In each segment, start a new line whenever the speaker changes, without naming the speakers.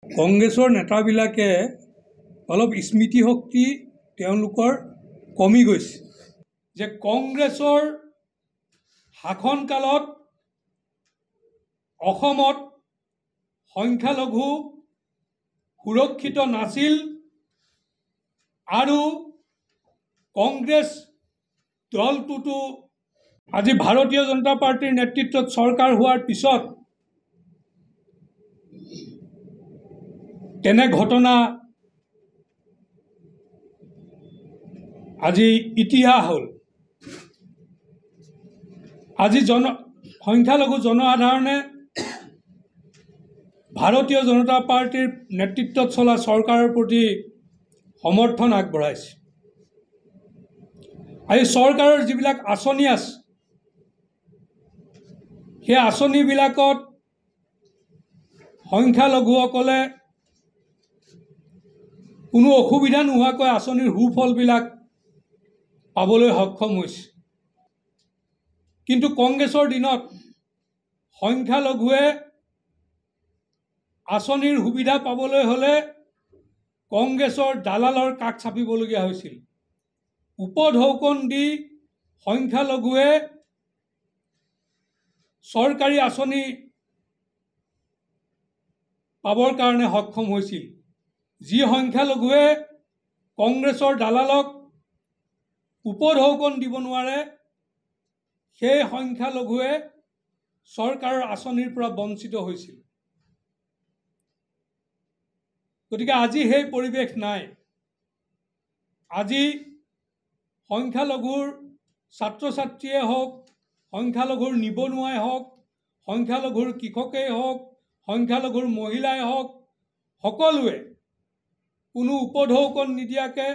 কংগ্ৰেছৰ নেতাবিলাকে অলপ স্মৃতি শক্তি তেওঁলোকৰ কমি গৈছে যে কংগ্ৰেছৰ শাসনকালত অসমত সংখ্যালঘু সুৰক্ষিত নাছিল আৰু কংগ্ৰেছ দলটোতো আজি ভাৰতীয় জনতা পাৰ্টিৰ নেতৃত্বত চৰকাৰ হোৱাৰ পিছত তেনে ঘটনা আজি ইতিহাস হ'ল। আজি সংখ্যালঘু জনসাধাৰণে ভাৰতীয় জনতা পাৰ্টিৰ নেতৃত্বত চলা চৰকাৰৰ প্ৰতি সমৰ্থন আগবঢ়াইছে। আজি চৰকাৰৰ যিবিলাক আঁচনি আছে সেই আঁচনিবিলাকত সংখ্যালঘুসকলে কোনো অসুবিধা নোহোৱাকৈ আঁচনিৰ সুফলবিলাক পাবলৈ সক্ষম হৈছে। কিন্তু কংগ্ৰেছৰ দিনত সংখ্যালঘুৱে আঁচনিৰ সুবিধা পাবলৈ হ'লে কংগ্ৰেছৰ দালালৰ কাষ চাপিবলগীয়া হৈছিল। উপঢৌকন দি সংখ্যালঘুৱে চৰকাৰী আঁচনি পাবৰ কাৰণে সক্ষম হৈছিল। যি সংখ্যালঘুৱে কংগ্ৰেছৰ দালালক উপঢৌকন দিব নোৱাৰে সেই সংখ্যালঘুৱে চৰকাৰৰ আঁচনিৰ পৰা বঞ্চিত হৈছিল। গতিকে আজি সেই পৰিৱেশ নাই। আজি সংখ্যালঘুৰ ছাত্ৰ ছাত্ৰীয়ে হওক, সংখ্যালঘুৰ নিবনুৱাই হওক, সংখ্যালঘুৰ কৃষকেই হওক, সংখ্যালঘুৰ মহিলাই হওক, সকলোৱে কোনো উপঢৌকন নিদিয়াকৈ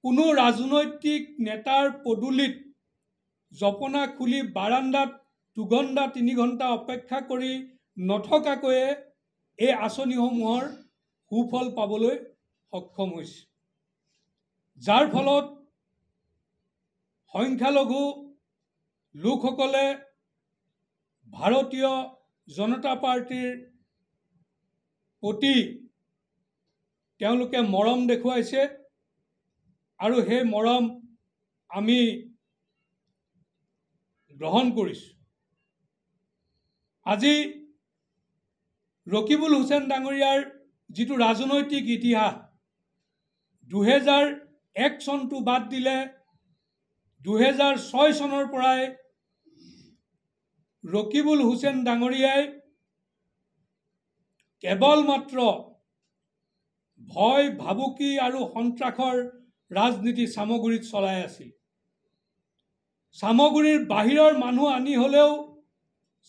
কোনো ৰাজনৈতিক নেতাৰ পদূলিত জপনা খুলি বাৰান্দাত 2 ঘণ্টা 3 ঘণ্টা অপেক্ষা কৰি নথকাকৈয়ে এই আঁচনিসমূহৰ সুফল পাবলৈ সক্ষম হৈছে। যাৰ ফলত সংখ্যালঘু লোকসকলে ভাৰতীয় জনতা পাৰ্টিৰ প্ৰতি তেওঁলোকে মৰম দেখুৱাইছে আৰু সেই মৰম আমি গ্ৰহণ কৰিছোঁ। আজি ৰকিবুল হুছেইন ডাঙৰীয়াৰ যিটো ৰাজনৈতিক ইতিহাস 2001 চনটো বাদ দিলে 2006 চনৰ পৰাই ৰকিবুল হুছেইন ডাঙৰীয়াই কেৱল মাত্ৰ ভয় ভাবুকি আৰু সন্ত্ৰাসৰ ৰাজনীতি সামগুৰিত চলাই আছিল। সামগুৰিৰ বাহিৰৰ মানুহ আনি হ'লেও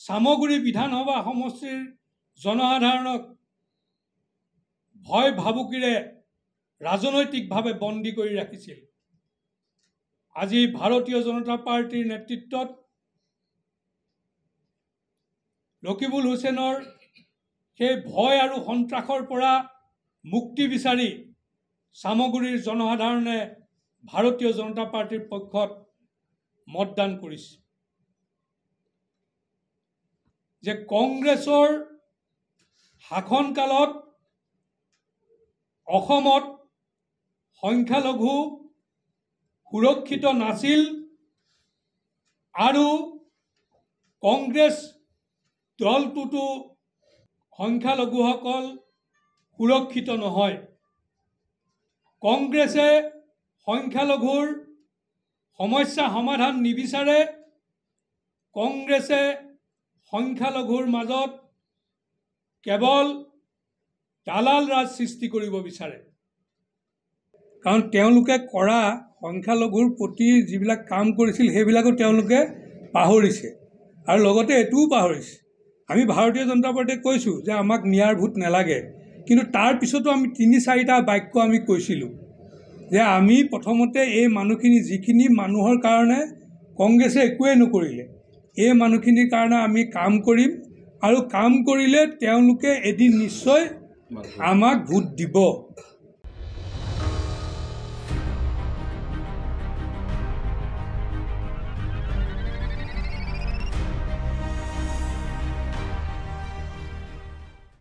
সামগুৰি বিধানসভা সমষ্টিৰ জনসাধাৰণক ভয় ভাবুকিৰে ৰাজনৈতিকভাৱে বন্দী কৰি ৰাখিছিল। আজি ভাৰতীয় জনতা পাৰ্টিৰ নেতৃত্বত ৰকিবুল হুছেইনৰ সেই ভয় আৰু সন্ত্ৰাসৰ পৰা মুক্তি বিচাৰি সামগুৰিৰ জনসাধাৰণে ভাৰতীয় জনতা পাৰ্টিৰ পক্ষত মতদান কৰিছে। যে কংগ্ৰেছৰ শাসনকালত অসমত সংখ্যালঘু সুৰক্ষিত নাছিল আৰু কংগ্ৰেছ দলটোতো সংখ্যালঘুসকল সুৰক্ষিত নহয়। কংগ্ৰেছে সংখ্যালঘুৰ সমস্যা সমাধান নিবিচাৰে। কংগ্ৰেছে সংখ্যালঘুৰ মাজত কেৱল দালাল ৰাজ সৃষ্টি কৰিব বিচাৰে। কাৰণ তেওঁলোকে কৰা সংখ্যালঘুৰ প্ৰতি যিবিলাক কাম কৰিছিল সেইবিলাকো তেওঁলোকে পাহৰিছে আৰু লগতে এইটোও পাহৰিছে। আমি ভাৰতীয় জনতা পাৰ্টিয়ে কৈছোঁ যে আমাক ন্যায়ৰ ভোট নালাগে, কিন্তু তাৰ পিছতো আমি 3-4টা বাক্য আমি কৈছিলোঁ যে আমি প্ৰথমতে এই মানুহখিনি যিখিনি মানুহৰ কাৰণে কংগ্ৰেছে একোৱে নকৰিলে এই মানুহখিনিৰ কাৰণে আমি কাম কৰিম আৰু কাম কৰিলে তেওঁলোকে এদিন নিশ্চয় আমাক ভোট দিব।